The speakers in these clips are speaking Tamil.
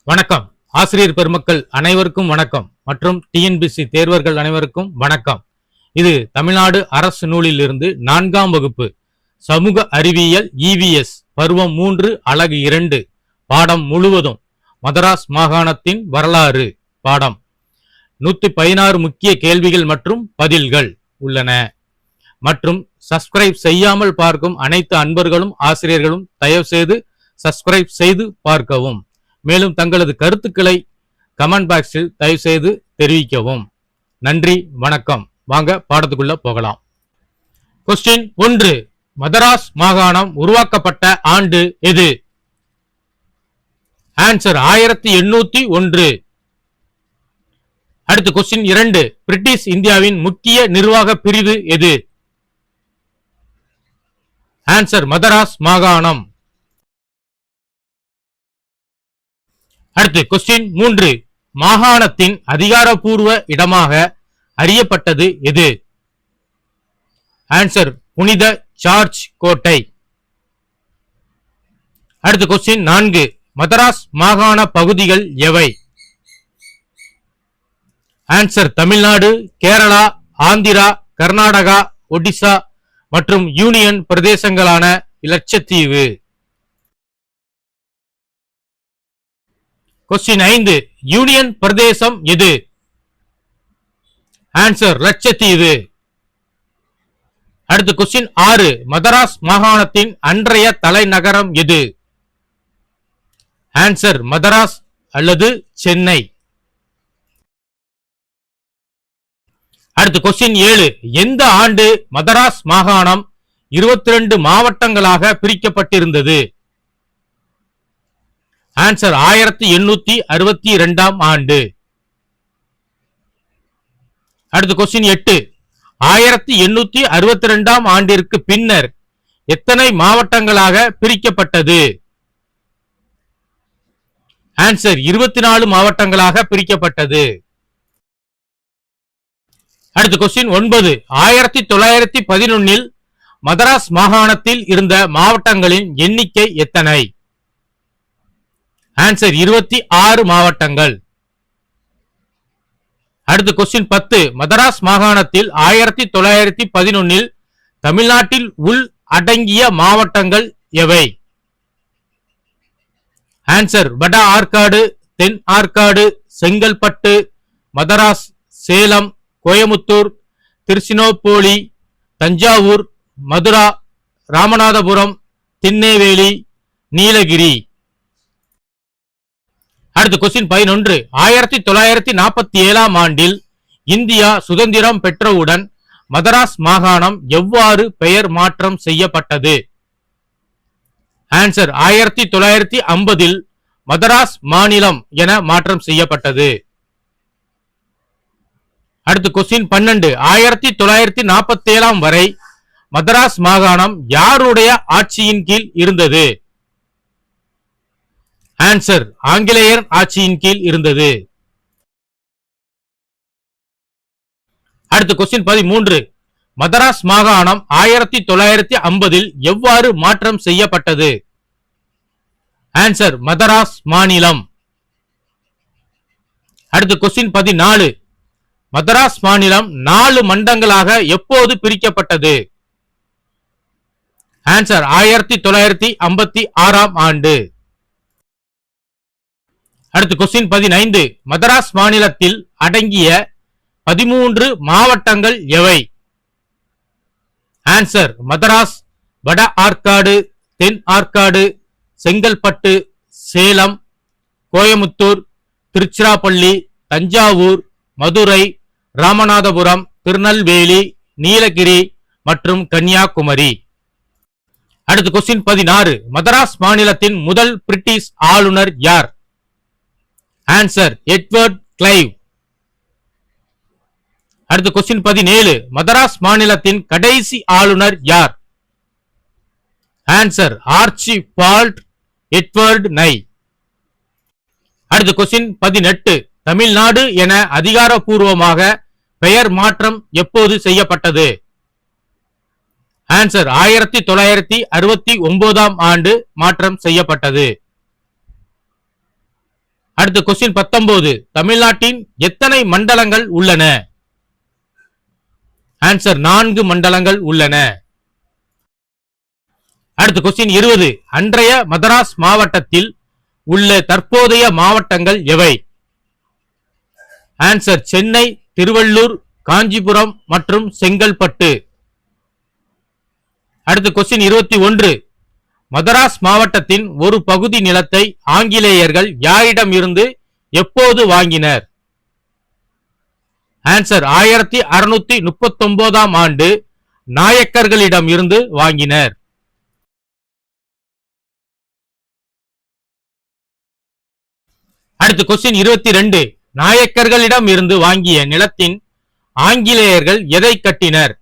வணக்கம். ஆசிரியர் பெருமக்கள் அனைவருக்கும் வணக்கம் மற்றும் டிஎன்பிசி தேர்வர்கள் அனைவருக்கும் வணக்கம். இது தமிழ்நாடு அரசு நூலில் இருந்து 4ஆம் வகுப்பு சமூக அறிவியல் EVS பருவம் 3 அலகு 2 பாடம் முழுவதும் மதராஸ் மாகாணத்தின் வரலாறு பாடம். 116 முக்கிய கேள்விகள் மற்றும் பதில்கள் உள்ளன. மற்றும் சப்ஸ்கிரைப் செய்யாமல் பார்க்கும் அனைத்து அன்பர்களும் ஆசிரியர்களும் தயவு செய்து சப்ஸ்கிரைப் செய்து பார்க்கவும். மேலும் தங்களது கருத்துக்களை கமெண்ட் பாக்ஸில் தயவு செய்து தெரிவிக்கவும். நன்றி, வணக்கம். வாங்க பாடத்துக்குள்ள போகலாம். கொஸ்டின் 1. மதராஸ் மாகாணம் உருவாக்கப்பட்ட ஆண்டு எது? ஆன்சர் 1801. அடுத்து கொஸ்டின் 2. பிரிட்டிஷ் இந்தியாவின் முக்கிய நிர்வாக பிரிவு எது? ஆன்சர் மதராஸ் மாகாணம். அடுத்து கொஸ்டின் 3. மாகாணத்தின் அதிகாரப்பூர்வ இடமாக அறியப்பட்டது எது? ஆன்சர் புனித ஜார்ஜ் கோட்டை. அடுத்து கொஸ்டின் 4. மதராஸ் மாகாண பகுதிகள் எவை? ஆன்சர் தமிழ்நாடு, கேரளா, ஆந்திரா, கர்நாடகா, ஒடிசா மற்றும் யூனியன் பிரதேசங்களான லட்சத்தீவு. கொஸ்டின் 5. யூனியன் பிரதேசம் எது? ஆன்சர் லட்சத்தீவு. அடுத்து கொஸ்டின் 6. மதராஸ் மாகாணத்தின் அன்றைய தலைநகரம் எது? ஆன்சர் மதராஸ் அல்லது சென்னை. அடுத்து கொஸ்டின் 7. எந்த ஆண்டு மதராஸ் மாகாணம் 22 மாவட்டங்களாக பிரிக்கப்பட்டிருந்தது? ஆன்சர் 1862 ஆண்டு. அடுத்து கொஸ்டின் 8. 1862 ஆண்டிற்கு பின்னர் எத்தனை மாவட்டங்களாக பிரிக்கப்பட்டது? ஆன்சர் 24 மாவட்டங்களாக பிரிக்கப்பட்டது. அடுத்து கொஸ்டின் 9. 1911 மதராஸ் மாகாணத்தில் இருந்த மாவட்டங்களின் எண்ணிக்கை எத்தனை? ஆன்சர் 26 மாவட்டங்கள். அடுத்து கொஸ்டின் 10. மதராஸ் மாகாணத்தில் 1911 தமிழ்நாட்டில் உள் அடங்கிய மாவட்டங்கள் எவை? ஆன்சர் வட ஆற்காடு, தென் ஆற்காடு, செங்கல்பட்டு, மதராஸ், சேலம், கோயமுத்தூர், திருச்சினோப்போலி, தஞ்சாவூர், மதுரா, ராமநாதபுரம், திருநெல்வேலி, நீலகிரி. அடுத்து கொஸ்டின் 11. 1947 ஆண்டில் இந்தியா சுதந்திரம் பெற்றவுடன் மதராஸ் மாகாணம் எவ்வாறு பெயர் மாற்றம் செய்யப்பட்டது? ஆன்சர் 1950 மதராஸ் மாநிலம் என மாற்றம் செய்யப்பட்டது. அடுத்து கொஸ்டின் 12. 1947 வரை மதராஸ் மாகாணம் யாருடைய ஆட்சியின் கீழ் இருந்தது? ஆன்சர் ஆங்கிலேயர் ஆட்சியின் கீழ் இருந்தது. அடுத்து கொஸ்டின் 13. மதராஸ் மாகாணம் 1950 எவ்வாறு மாற்றம் செய்யப்பட்டது? ஆன்சர் மதராஸ் மாநிலம். அடுத்து கொஸ்டின் 14. மதராஸ் மாநிலம் 4 மண்டங்களாக எப்போது பிரிக்கப்பட்டது? ஆன்சர் 1956 ஆண்டு. அடுத்து கொஸ்டின் 15. மதராஸ் மாநிலத்தில் அடங்கிய 13 மாவட்டங்கள் எவை? ஆன்சர் மதராஸ், வட ஆற்காடு, தென் ஆற்காடு, செங்கல்பட்டு, சேலம், கோயமுத்தூர், திருச்சிராப்பள்ளி, தஞ்சாவூர், மதுரை, ராமநாதபுரம், திருநெல்வேலி, நீலகிரி மற்றும் கன்னியாகுமரி. அடுத்து கொஸ்டின் 16. மதராஸ் மாநிலத்தின் முதல் பிரிட்டிஷ் ஆளுநர் யார்? Answer Edward Clive. அடுத்து கொஸ்டின் 17. மதராஸ் மாநிலத்தின் கடைசி ஆளுநர் யார்? ஆன்சர் ஆர்ச்சிபால்ட் எட்வர்ட் நை. அடுத்து கொஸ்டின் 18. தமிழ்நாடு என அதிகாரப்பூர்வமாக பெயர் மாற்றம் எப்போது செய்யப்பட்டது? ஆன்சர் 1969 ஆண்டு மாற்றம் செய்யப்பட்டது. அடுத்த கொஸ்டின் 19. தமிழ்நாட்டின் எத்தனை மண்டலங்கள் உள்ளன? ஆன்சர் 4 மண்டலங்கள் உள்ளன. அடுத்த கொஸ்டின் 20. அன்றைய மதராஸ் மாவட்டத்தில் உள்ள தற்போதைய மாவட்டங்கள் எவை? ஆன்சர் சென்னை, திருவள்ளூர், காஞ்சிபுரம் மற்றும் செங்கல்பட்டு. அடுத்த கொஸ்டின் 21. மதராஸ் மாவட்டத்தின் ஒரு பகுதி நிலத்தை ஆங்கிலேயர்கள் யாரிடம் இருந்து எப்போது வாங்கினர்? ஆன்சர் 1639 ஆண்டு நாயக்கர்களிடம் இருந்து வாங்கினர். அடுத்த கொஸ்டின் 22. நாயக்கர்களிடம் இருந்து வாங்கிய நிலத்தின் ஆங்கிலேயர்கள் எதை கட்டினர்?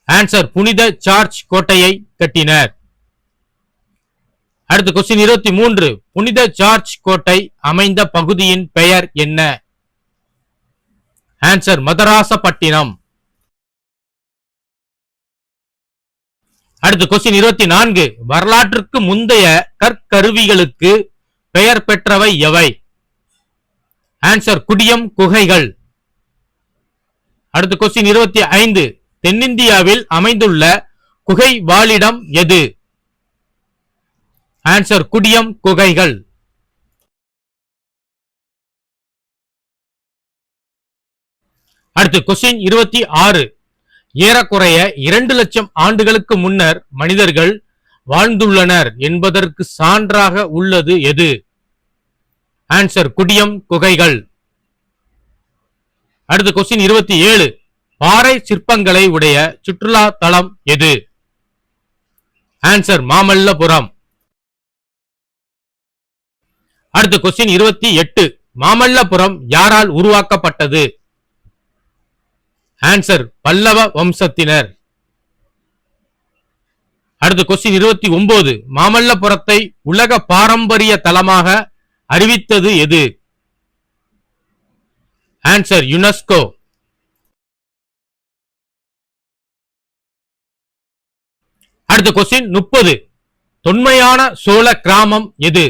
ஆன்சர் புனித ஜார்ஜ் கோட்டையை கட்டினர். அடுத்த கொஸ்டின் 23. புனித ஜார்ஜ் கோட்டை அமைந்த பகுதியின் பெயர் என்ன? ஆன்சர் மதராசப்பட்டினம். அடுத்த கொஸ்டின் 24. வரலாற்றுக்கு முந்தைய கற்கருவிகளுக்கு பெயர் பெற்றவை எவை? ஆன்சர் குடியம் குகைகள். அடுத்த கொஸ்டின் 25. தென்னிந்தியாவில் அமைந்துள்ள குகை வாழிடம் எது? ஆன்சர் குடியம் குகைகள். அடுத்து கொஸ்டின் 26. ஏறக்குறைய 2 லட்சம் ஆண்டுகளுக்கு முன்னர் மனிதர்கள் வாழ்ந்துள்ளனர் என்பதற்கு சான்றாக உள்ளது எது? ஆன்சர் குடியம் குகைகள். அடுத்த கொஸ்டின் 27. பாறை சிற்பங்களை உடைய சுற்றுலா தலம் எது? ஆன்சர் மாமல்லபுரம். அடுத்த கொஸ்டின் 28. மாமல்லபுரம் யாரால் உருவாக்கப்பட்டது? ஆன்சர் பல்லவ வம்சத்தினர். அடுத்த கொஸ்டின் 29. மாமல்லபுரத்தை உலக பாரம்பரிய தலமாக அறிவித்தது எது? Answer UNESCO. அடுத்த கொஸ்டின் 30. தொன்மையான சோழ கிராமம் எது?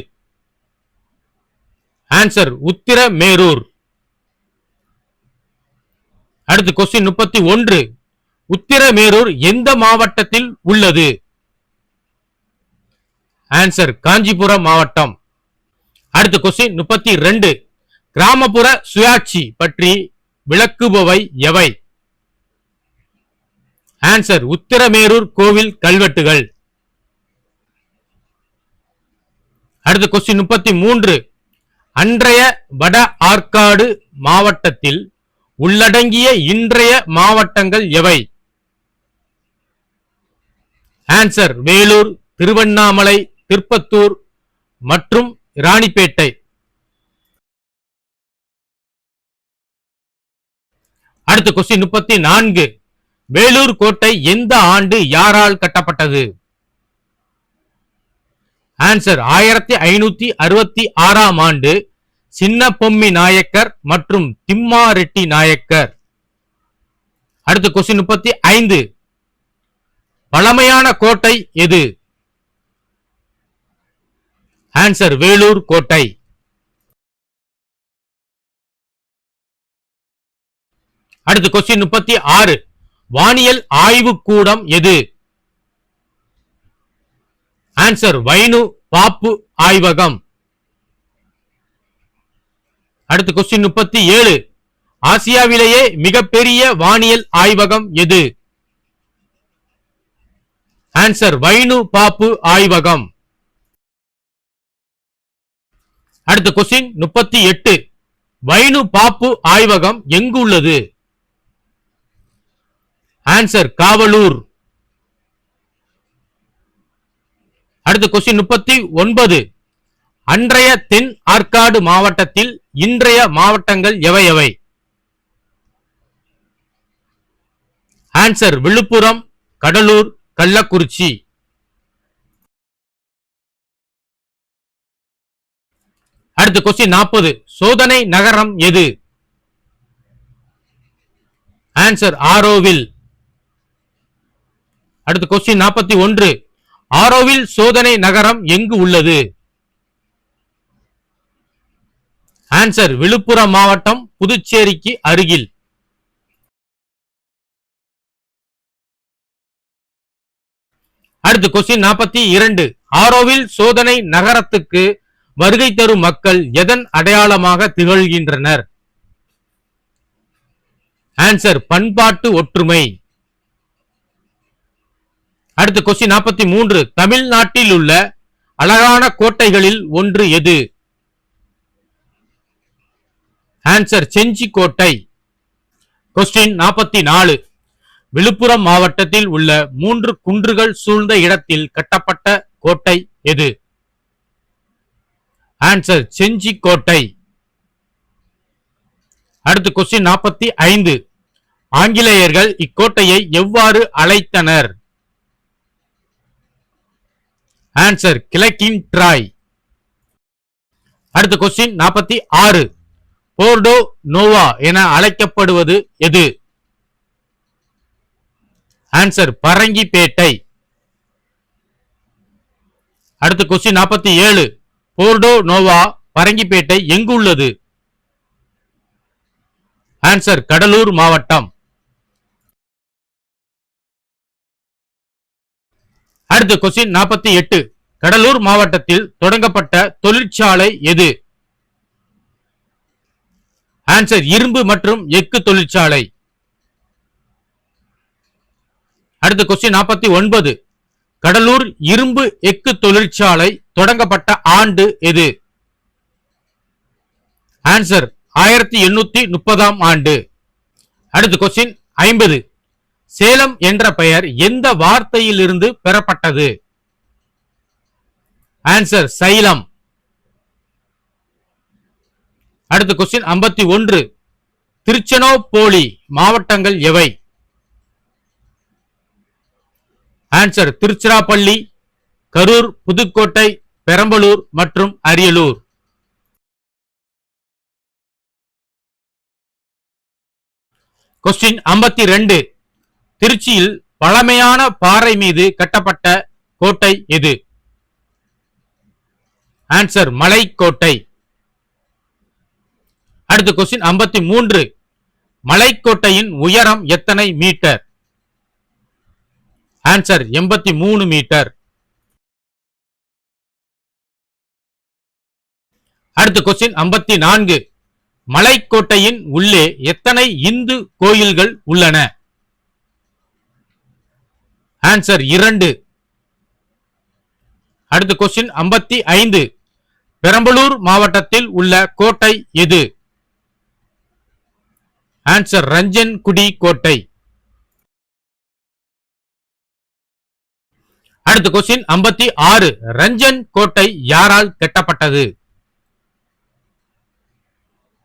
ஆன்சர் உத்திரமேரூர். அடுத்த கொஸ்டின் 31. உத்திரமேரூர் எந்த மாவட்டத்தில் உள்ளது? ஆன்சர் காஞ்சிபுரம் மாவட்டம். அடுத்த கொஸ்டின் 32. கிராமப்புற சுயாட்சி பற்றி விளக்குபவை எவை? ஆன்சர் உத்திரமேரூர் கோவில் கல்வெட்டுகள். அடுத்த கொஸ்டின் 33. அன்றைய வட ஆற்காடு மாவட்டத்தில் உள்ளடங்கிய இன்றைய மாவட்டங்கள் எவை? ஆன்சர் வேலூர், திருவண்ணாமலை, திருப்பத்தூர் மற்றும் ராணிப்பேட்டை. அடுத்த கொஸ்டின் 34. வேலூர் கோட்டை எந்த ஆண்டு யாரால் கட்டப்பட்டது? ஆன்சர் 1566 ஆண்டு சின்ன பொம்மி நாயக்கர் மற்றும் திம்மா ரெட்டி நாயக்கர். அடுத்த கொஸ்டின் 35. பழமையான கோட்டை எது? ஆன்சர் வேலூர் கோட்டை. அடுத்த கொஸ்டின் 36. வானியல் ஆய்வு கூடம் எது? ஆன்சர் வைனு பாப்பு ஆய்வகம். அடுத்த கொஸ்டின் 37. ஆசியாவிலேயே மிகப்பெரிய வானியல் ஆய்வகம் எது? ஆன்சர் வைனு பாப்பு ஆய்வகம். அடுத்த கொஸ்டின் 38. வைனு பாப்பு ஆய்வகம் எங்கு உள்ளது? ஆன்சர் காவலூர். அடுத்த கொஸ்டின் 39. அன்றைய தென் ஆற்காடு மாவட்டத்தில் இன்றைய மாவட்டங்கள் எவை எவை? ஆன்சர் விழுப்புரம், கடலூர், கள்ளக்குறிச்சி. அடுத்த கொஸ்டின் 40. சோதனை நகரம் எது? ஆன்சர் ஆரோவில். அடுத்த கொஸ்டின் 41. ஆரோவில் சோதனை நகரம் எங்கு உள்ளது? ஆன்சர் விழுப்புரம் மாவட்டம், புதுச்சேரிக்கு அருகில். அடுத்து கொஸ்டின் 42. ஆரோவில் சோதனை நகரத்துக்கு வருகை தரும் மக்கள் எதன் அடையாளமாக திகழ்கின்றனர்? ஆன்சர் பண்பாட்டு ஒற்றுமை. அடுத்து கொஸ்டின் 43. தமிழ்நாட்டில் உள்ள அழகான கோட்டைகளில் ஒன்று எது? ஆன்சர் செஞ்சி கோட்டை. கொஸ்டின் 44. விழுப்புரம் மாவட்டத்தில் உள்ள 3 குன்றுகள் சூழ்ந்த இடத்தில் கட்டப்பட்ட கோட்டை எது? ஆன்சர் செஞ்சி கோட்டை. அடுத்து கொஸ்டின் 45. ஆங்கிலேயர்கள் இக்கோட்டையை எவ்வாறு அழைத்தனர்? ஆன்சர் கிழக்கின் ட்ராய். அடுத்து கொஸ்டின் 46. போர்டோ நோவா என அழைக்கப்படுவது எது? ஆன்சர் பரங்கிப்பேட்டை. அடுத்து கொஸ்டின் 47. போர்டோ நோவா பரங்கிப்பேட்டை எங்கு உள்ளது? ஆன்சர் கடலூர் மாவட்டம். அடுத்து கொஸ்டின் 48. கடலூர் மாவட்டத்தில் தொடங்கப்பட்ட தொழிற்சாலை எது? ஆன்சர் இரும்பு மற்றும் எஃகு தொழிற்சாலை. அடுத்து கொஸ்டின் 49. கடலூர் இரும்பு எஃகு தொழிற்சாலை தொடங்கப்பட்ட ஆண்டு எது? ஆன்சர் 1830 ஆண்டு. அடுத்து கொஸ்டின் 50. சேலம் என்ற பெயர் எந்த வார்த்தையிலிருந்து பெறப்பட்டது? Answer xylem. அடுத்து கொஸ்டின் 51. திருச்செனோப்போலி மாவட்டங்கள் எவை? ஆன்சர் திருச்சிராப்பள்ளி, கரூர், புதுக்கோட்டை, பெரம்பலூர் மற்றும் அரியலூர். கொஸ்டின் 52. திருச்சியில் பழமையான பாறை மீது கட்டப்பட்ட கோட்டை எது? ஆன்சர் மலைக்கோட்டை. அடுத்து கொஸ்டின் 53. மலைக்கோட்டையின் உயரம் எத்தனை மீட்டர்? Answer 83 metre. அடுத்து கொஸ்டின் 54. மலைக்கோட்டையின் உள்ளே எத்தனை இந்து கோயில்கள் உள்ளன? ஆன்சர் 2. அடுத்து கொஸ்டின் 55. பெரம்பலூர் மாவட்டத்தில் உள்ள கோட்டை எது? ஆன்சர் ரஞ்சன்குடி கோட்டை. அடுத்து கொஸ்டின் 56. ரஞ்சன் கோட்டை யாரால் கட்டப்பட்டது?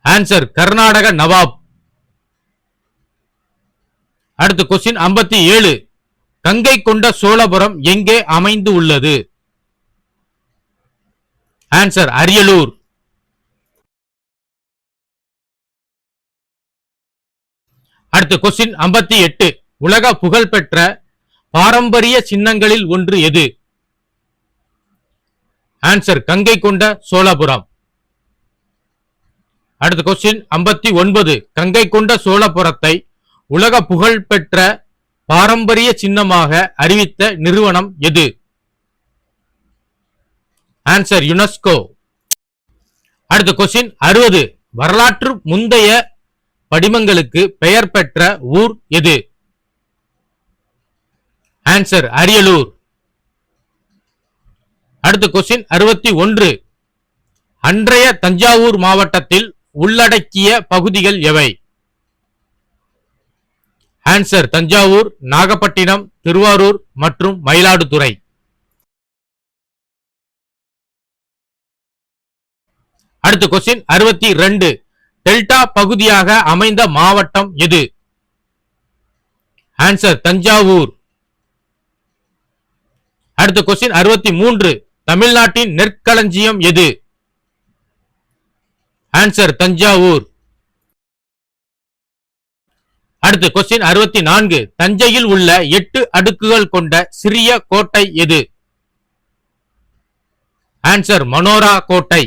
ஆன்சர் கர்நாடக நவாப். அடுத்து கொஸ்டின் 57. கங்கை கொண்ட சோழபுரம் எங்கே அமைந்து உள்ளது? ஆன்சர் அரியலூர். அடுத்து கொஸ்டின் 58. உலக புகழ்பெற்ற பாரம்பரிய சின்னங்களில் ஒன்று எது? ஆன்சர் கங்கை கொண்ட சோழபுரம். அடுத்த கொஸ்டின் 59. கங்கை கொண்ட சோழபுரத்தை உலக புகழ்பெற்ற பாரம்பரிய சின்னமாக அறிவித்த நிறுவனம் எது? Answer UNESCO. அடுத்த கொஸ்டின் 60. வரலாற்று முந்தைய படிமங்களுக்கு பெயர் பெற்ற ஊர் எது? ஆன்சர் அரியலூர். அடுத்த கொஸ்டின் 61. அன்றைய தஞ்சாவூர் மாவட்டத்தில் உள்ளடக்கிய பகுதிகள் எவை? ஆன்சர் தஞ்சாவூர், நாகப்பட்டினம், திருவாரூர் மற்றும் மயிலாடுதுறை. அடுத்த கொஸ்டின் 62. டெல்டா பகுதியாக அமைந்த மாவட்டம் எது? ஆன்சர் தஞ்சாவூர். அடுத்த கொஸ்டின் 63. தமிழ்நாட்டின் நெற்களஞ்சியம் எது? ஆன்சர் தஞ்சாவூர். அடுத்த கொஸ்டின் 64. தஞ்சையில் உள்ள 8 அடுக்குகள் கொண்ட சிறிய கோட்டை எது? ஆன்சர் மனோரா கோட்டை.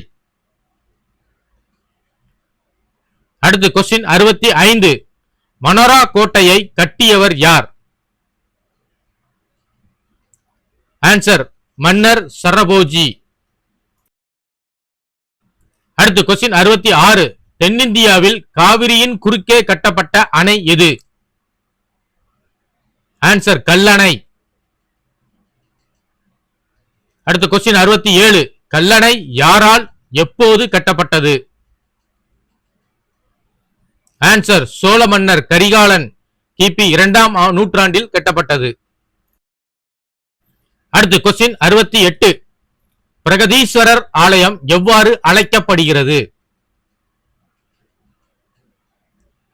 அடுத்து கொஸ்டின் 65. மனோரா கோட்டையை கட்டியவர் யார்? ஆன்சர் மன்னர் சரபோஜி. அடுத்து கொஸ்டின் 66. தென்னிந்தியாவில் காவிரியின் குறுக்கே கட்டப்பட்ட அணை எது? ஆன்சர் கல்லணை. அடுத்து கொஸ்டின் 67. கல்லணை யாரால் எப்போது கட்டப்பட்டது? ஆன்சர் சோழ மன்னர் கரிகாலன் கிபி 2ஆம் நூற்றாண்டில் கட்டப்பட்டது. அடுத்து கொஸ்டின் 68. பிரகதீஸ்வரர் ஆலயம் எவ்வாறு அழைக்கப்படுகிறது?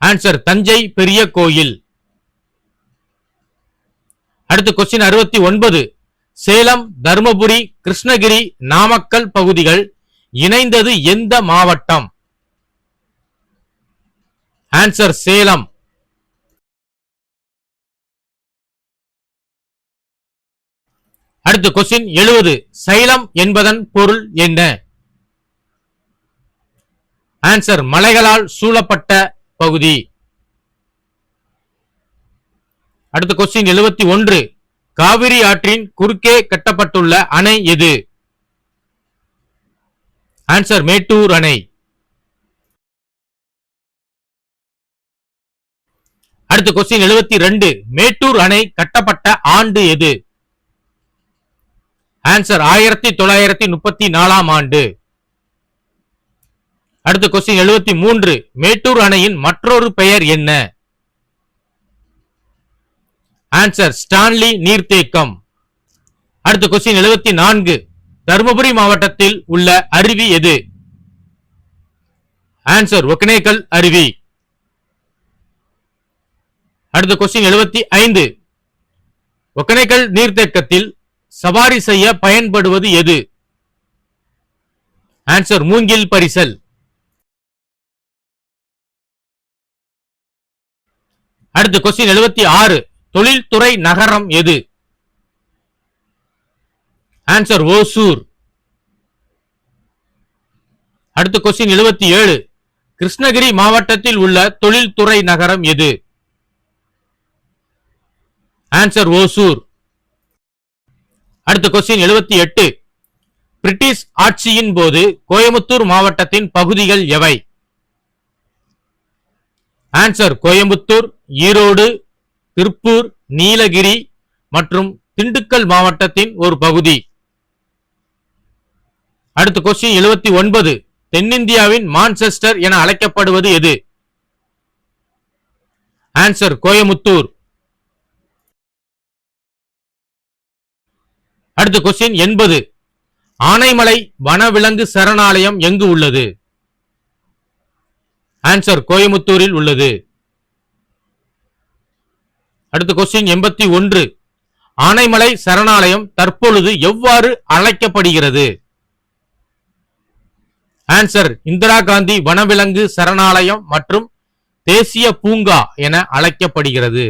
ஆன்சர் தஞ்சை பெரிய கோயில். அடுத்து கொஸ்டின் 69. சேலம், தர்மபுரி, கிருஷ்ணகிரி, நாமக்கல் பகுதிகள் இணைந்தது எந்த மாவட்டம்? ஆன்சர் சேலம். அடுத்து கொஸ்டின் 70. சைலம் என்பதன் பொருள் என்ன? ஆன்சர் மலைகளால் சூழப்பட்ட பகுதி. அடுத்து கொஸ்டின் 71. காவிரி ஆற்றின் குறுக்கே கட்டப்பட்டுள்ள அணை எது? ஆன்சர் மேட்டூர் அணை. அடுத்து கொஸ்டின் 72. மேட்டூர் அணை கட்டப்பட்ட ஆண்டு எது? ஆன்சர் 1934ஆம் ஆண்டு. அடுத்து கொஸ்டின் 73. மேட்டூர் அணையின் மற்றொரு பெயர் என்ன? ஆன்சர் ஸ்டான்லி நீர்த்தேக்கம். அடுத்து கொஸ்டின் 74. தர்மபுரி மாவட்டத்தில் உள்ள அருவி எது? ஆன்சர் ஒகேனக்கல் அருவி. அடுத்து கொஸ்டின் 75. ஒகேனக்கல் நீர்த்தேக்கத்தில் சவாரி செய்ய பயன்படுவது எது? ஆன்சர் மூங்கில் பரிசல். அடுத்து கொஸ்டின் 76. தொழில்துறை நகரம் எது? ஆன்சர் ஓசூர். அடுத்து கொஸ்டின் 77. கிருஷ்ணகிரி மாவட்டத்தில் உள்ள தொழில்துறை நகரம் எது? ஆன்சர் ஓசூர். அடுத்து கொஸ்டின் 78. பிரிட்டிஷ் ஆட்சியின் போது கோயம்புத்தூர் மாவட்டத்தின் பகுதிகள் எவை? ஆன்சர் கோயம்புத்தூர், ஈரோடு, திருப்பூர், நீலகிரி மற்றும் திண்டுக்கல் மாவட்டத்தின் ஒரு பகுதி. அடுத்து கொஸ்டின் 79. தென்னிந்தியாவின் மான்செஸ்டர் என அழைக்கப்படுவது எது? ஆன்சர் கோயம்புத்தூர். அடுத்து கொஸ்டின் 80. ஆனைமலை வனவிலங்கு சரணாலயம் எங்கு உள்ளது? ஆன்சர் கோயம்புத்தூரில் உள்ளது. அடுத்து கொஸ்டின் 81. ஆனைமலை சரணாலயம் தற்பொழுது எவ்வாறு அழைக்கப்படுகிறது? ஆன்சர் இந்திரா காந்தி வனவிலங்கு சரணாலயம் மற்றும் தேசிய பூங்கா என அழைக்கப்படுகிறது.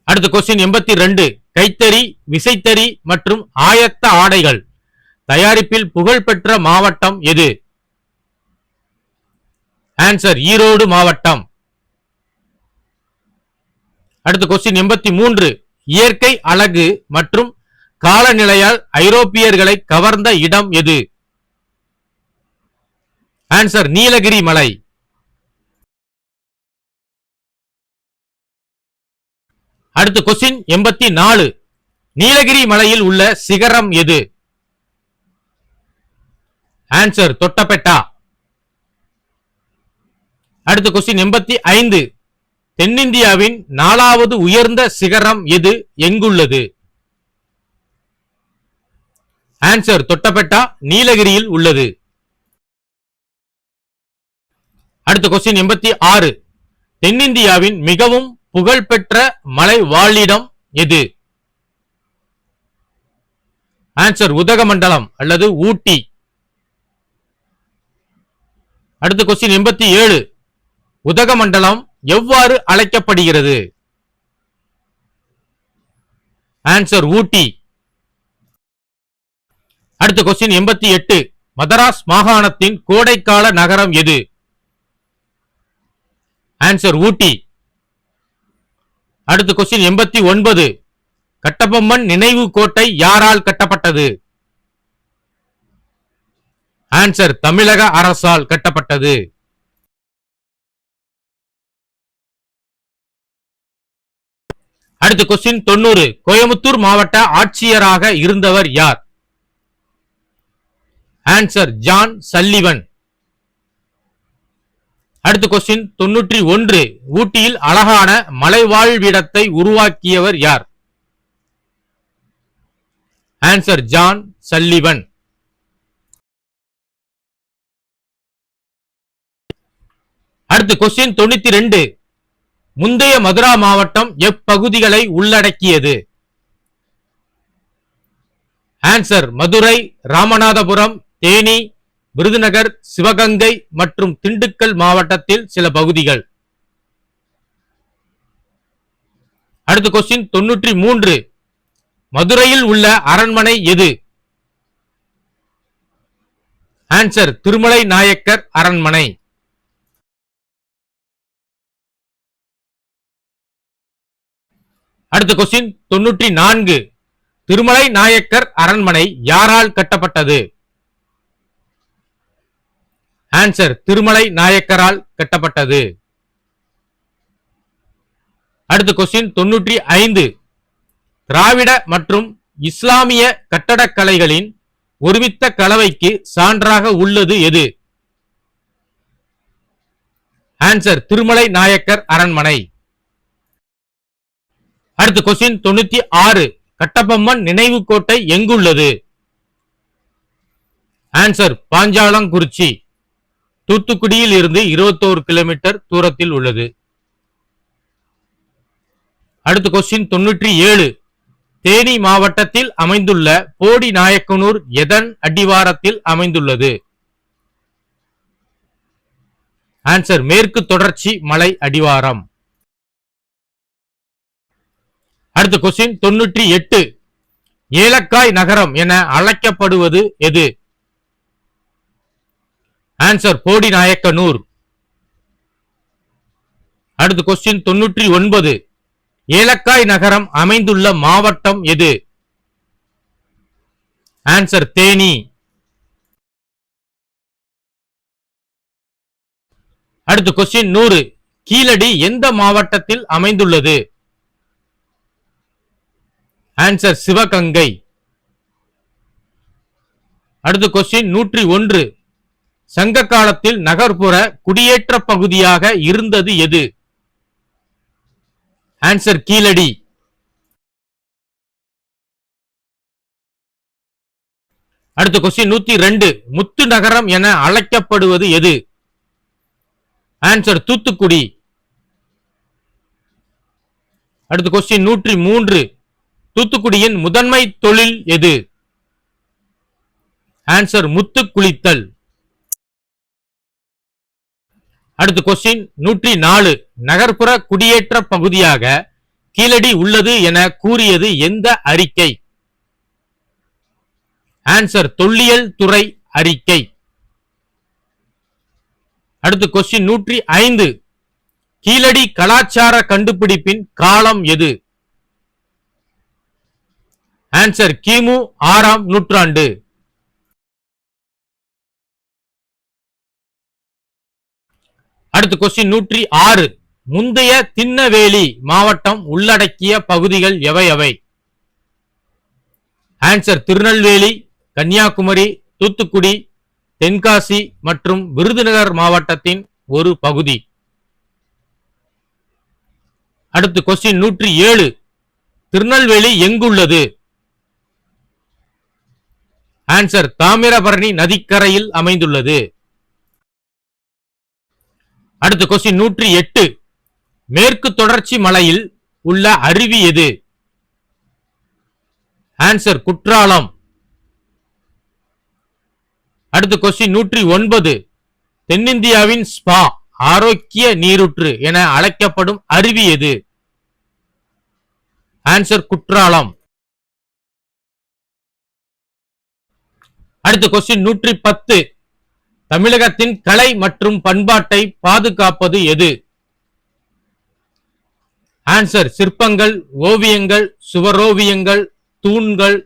அடுத்து கொஸ்டின் 82. கைத்தறி, விசைத்தறி மற்றும் ஆயத்த ஆடைகள் தயாரிப்பில் புகழ்பெற்ற மாவட்டம் எது? ஆன்சர் ஈரோடு மாவட்டம். அடுத்து கொஸ்டின் 83. இயற்கை அழகு மற்றும் காலநிலையால் ஐரோப்பியர்களை கவர்ந்த இடம் எது? ஆன்சர் நீலகிரி மலை. அடுத்து கொஸ்டின் 84. நீலகிரி மலையில் உள்ள சிகரம் எது? ஆன்சர் தொட்டபெட்டா. அடுத்து கொஸ்டின் 85. தென்னிந்தியாவின் 4வது உயர்ந்த சிகரம் எது, எங்குள்ளது? ஆன்சர் தொட்டபெட்டா நீலகிரியில் உள்ளது. அடுத்த கொஸ்டின் 86. தென்னிந்தியாவின் மிகவும் புகழ்பெற்ற மலை வாழிடம் எது? ஆன்சர் உதகமண்டலம் அல்லது ஊட்டி. அடுத்த கொஸ்டின் 87. உதகமண்டலம் எவ்வாறு அழைக்கப்படுகிறது? ஆன்சர் ஊட்டி. அடுத்த கொஸ்டின் 88. மதராஸ் மாகாணத்தின் கோடைக்கால நகரம் எது? ஆன்சர் ஊட்டி. அடுத்த கொஸ்டின் 89. கட்டபொம்மன் நினைவு கோட்டை யாரால் கட்டப்பட்டது? ஆன்சர் தமிழக அரசால் கட்டப்பட்டது. அடுத்த கொஸ்டின் 90. கோயமுத்தூர் மாவட்ட ஆட்சியராக இருந்தவர் யார்? Answer John Sullivan. அடுத்த கொஸ்டின் 91. ஊட்டியில் அழகான மலைவாழ்விடத்தை உருவாக்கியவர் யார்? Answer John Sullivan. அடுத்த கொஸ்டின் 92. முந்தைய மதுரா மாவட்டம் எப்பகுதிகளை உள்ளடக்கியது? ஆன்சர் மதுரை, ராமநாதபுரம், தேனி, விருதுநகர், சிவகங்கை மற்றும் திண்டுக்கல் மாவட்டத்தில் சில பகுதிகள். அடுத்த கொஸ்டின் 93. மதுரையில் உள்ள அரண்மனை எது? ஆன்சர் திருமலை நாயக்கர் அரண்மனை. அடுத்த கொஸ்டின் 94. திருமலை நாயக்கர் அரண்மனை யாரால் கட்டப்பட்டது? ஆன்சர் திருமலை நாயக்கரால் கட்டப்பட்டது. அடுத்த கொஸ்டின் 95. திராவிட மற்றும் இஸ்லாமிய கட்டடக்கலைகளின் ஒருமித்த கலவைக்கு சான்றாக உள்ளது எது? ஆன்சர் திருமலை நாயக்கர் அரண்மனை. அடுத்த கொஸ்டின் 96. கட்டபொம்மன் நினைவு கோட்டை எங்குள்ளது? ஆன்சர் பாஞ்சாலங்குறிச்சி, தூத்துக்குடியில் இருந்து 21 கிலோமீட்டர் தூரத்தில் உள்ளது. அடுத்த கொஸ்டின் 97. தேனி மாவட்டத்தில் அமைந்துள்ள போடி நாயக்கனூர் எதன் அடிவாரத்தில் அமைந்துள்ளது? ஆன்சர் மேற்கு தொடர்ச்சி மலை அடிவாரம். அடுத்த கொஸ்டின் 98. ஏலக்காய் நகரம் என அழைக்கப்படுவது எது? ஆன்சர் போடி நாயக்கனூர். அடுத்த கொஸ்டின் 99. ஏலக்காய் நகரம் அமைந்துள்ள மாவட்டம் எது? ஆன்சர் தேனி. அடுத்த கொஸ்டின் 100. கீழடி எந்த மாவட்டத்தில் அமைந்துள்ளது? ஆன்சர் சிவகங்கை. அடுத்த கொஸ்டின் 101. சங்க காலத்தில் நகர்ப்புற குடியேற்ற பகுதியாக இருந்தது எது? ஆன்சர் கீழடி. அடுத்த கொஸ்டின் 102. முத்து நகரம் என அழைக்கப்படுவது எது? ஆன்சர் தூத்துக்குடி. அடுத்த கொஸ்டின் 103. தூத்துக்குடியின் முதன்மை தொழில் எது? ஆன்சர் முத்து குளித்தல். அடுத்த கொஸ்டின் 104. நகர்ப்புற குடியேற்ற பகுதியாக கீழடி உள்ளது என கூறியது எந்த அறிக்கை? ஆன்சர் தொல்லியல் துறை அறிக்கை. அடுத்த கொஸ்டின் 105. கீழடி கலாச்சார கண்டுபிடிப்பின் காலம் எது? ஆன்சர் கிமு 6ஆம் நூற்றாண்டு. அடுத்த கொஸ்டின் 106. முந்தைய திண்ணவேலி மாவட்டம் உள்ளடக்கிய பகுதிகள் எவை? ஆன்சர் திருநெல்வேலி, கன்னியாகுமரி, தூத்துக்குடி, தென்காசி மற்றும் விருதுநகர் மாவட்டத்தின் ஒரு பகுதி. அடுத்த கொஸ்டின் 107. திருநெல்வேலி எங்குள்ளது? ஆன்சர் தாமிரபரணி நதிக்கரையில் அமைந்துள்ளது. அடுத்த கொஸ்டின் 108. மேற்கு தொடர்ச்சி மலையில் உள்ள அருவி எது? ஆன்சர் குற்றாலம். அடுத்த கொஸ்டின் 109. தென்னிந்தியாவின் ஸ்பா ஆரோக்கிய நீரூற்று என அழைக்கப்படும் அருவி எது? ஆன்சர் குற்றாலம். அடுத்த கொஸ்டின் 110. தமிழகத்தின் கலை மற்றும் பண்பாட்டை பாதுகாப்பது எது? ஆன்சர் சிற்பங்கள், ஓவியங்கள், சுவரோவியங்கள், தூண்கள்,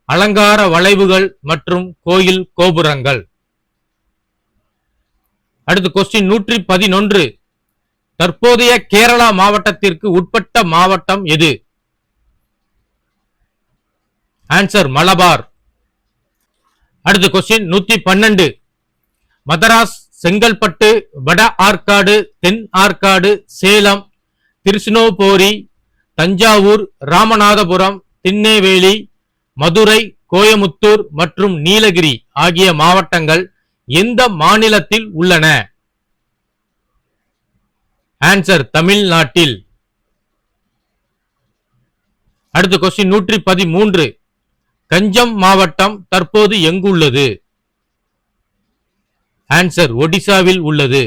அலங்கார வளைவுகள் மற்றும் கோயில் கோபுரங்கள். அடுத்து கொஸ்டின் 111. தற்போதைய கேரளா மாவட்டத்திற்கு உட்பட்ட மாவட்டம் எது? ஆன்சர் மலபார். அடுத்து கொஸ்டின் 112. மதராஸ், செங்கல்பட்டு, வட ஆற்காடு, தென் ஆற்காடு, சேலம், திருச்சினோபோரி, தஞ்சாவூர், ராமநாதபுரம், திருநெல்வேலி, மதுரை, கோயமுத்தூர் மற்றும் நீலகிரி ஆகிய மாவட்டங்கள் எந்த மாநிலத்தில் உள்ளன? ஆன்சர் தமிழ்நாட்டில். அடுத்த கொஸ்டின் 113. கஞ்சம் மாவட்டம் தற்போது எங்குள்ளது? ஆன்சர் ஒடிசாவில் உள்ளது.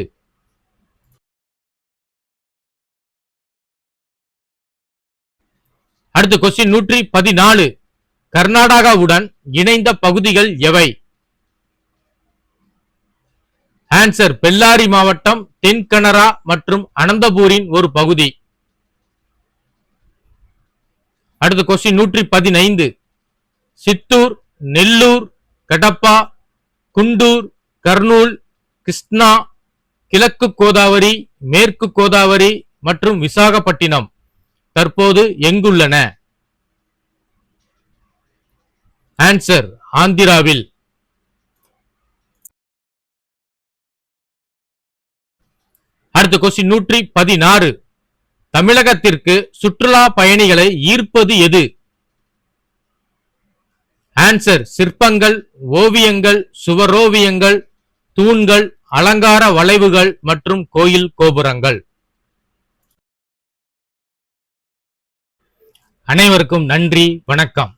அடுத்த கொஸ்டின் 114. கர்நாடகாவுடன் இணைந்த பகுதிகள் எவை? ஆன்சர் பெல்லாரி மாவட்டம், தென்கனரா மற்றும் அனந்தபூரின் ஒரு பகுதி. அடுத்த கொஸ்டின் 115. சித்தூர், நெல்லூர், கடப்பா, குண்டூர், கர்னூல், கிருஷ்ணா, கிழக்கு கோதாவரி, மேற்கு கோதாவரி மற்றும் விசாகப்பட்டினம் தற்போது எங்குள்ளன? ஆன்சர் ஆந்திராவில். அடுத்த கொஸ்டின் 116. தமிழகத்திற்கு சுற்றுலா பயணிகளை ஈர்ப்பது எது? ஆன்சர் சிற்பங்கள், ஓவியங்கள், சுவரோவியங்கள், தூண்கள், அலங்கார வளைவுகள் மற்றும் கோயில் கோபுரங்கள். அனைவருக்கும் நன்றி, வணக்கம்.